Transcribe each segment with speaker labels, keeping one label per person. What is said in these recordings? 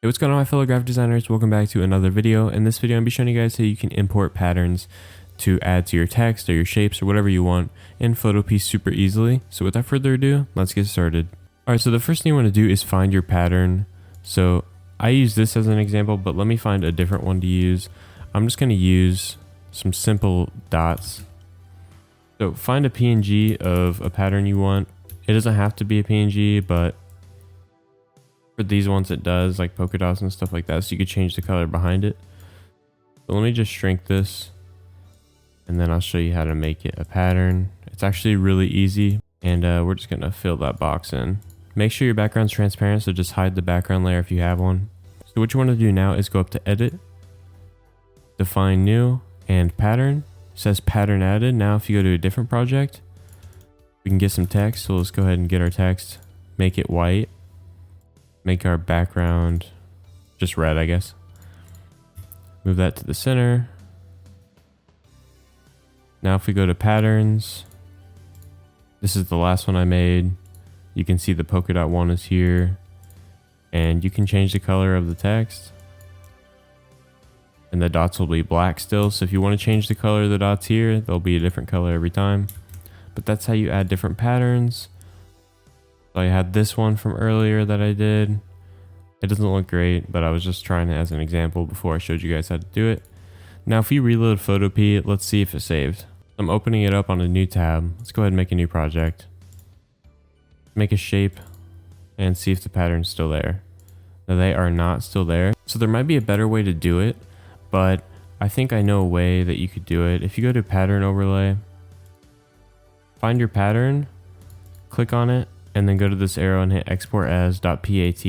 Speaker 1: Hey, what's going on, my fellow graphic designers? Welcome back to another video. In this video, I'm going to be showing you guys how you can import patterns to add to your text or your shapes or whatever you want in Photopea super easily. So without further ado, let's get started. Alright, so the first thing you want to do is find your pattern. So I use this as an example, but let me find a different one to use. I'm just going to use some simple dots. So find a PNG of a pattern you want. It doesn't have to be a PNG, but for these ones it does, like polka dots and stuff like that, so you could change the color behind it. So let me just shrink this and then I'll show you how to make it a pattern. It's actually really easy, and we're just gonna fill that box in. Make sure your background's transparent, so just hide the background layer if you have one. So what you want to do now is go up to edit, define new, and pattern. It says pattern added. Now if you go to a different project, we can get some text. So let's go ahead and get our text, make it white. Make our background just red, I guess. Move that to the center. Now if we go to patterns, this is the last one I made. You can see the polka dot one is here, and you can change the color of the text, and the dots will be black still. So if you want to change the color of the dots here, they'll be a different color every time. But that's how you add different patterns. So I had this one from earlier that I did. It doesn't look great, but I was just trying it as an example before I showed you guys how to do it. Now if we reload Photopea, let's see if it saved. I'm opening it up on a new tab. Let's go ahead and make a new project. Make a shape and see if the pattern's still there. Now they are not still there. So there might be a better way to do it, but I think I know a way that you could do it. If you go to pattern overlay, find your pattern, click on it, and then go to this arrow and hit export as .pat,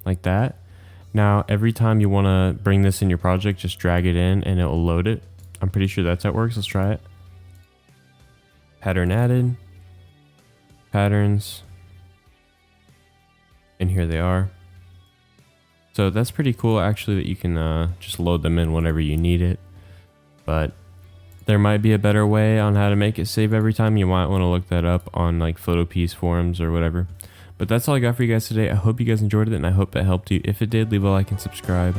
Speaker 1: like that. Now every time you want to bring this in your project, just drag it in and it will load it. I'm pretty sure that's how it works. Let's try it. Pattern added, patterns, and here they are. So that's pretty cool actually, that you can just load them in whenever you need it. But there might be a better way on how to make it save every time. You might want to look that up on like Photopea's forums or whatever. But that's all I got for you guys today. I hope you guys enjoyed it, and I hope it helped you. If it did, leave a like and subscribe.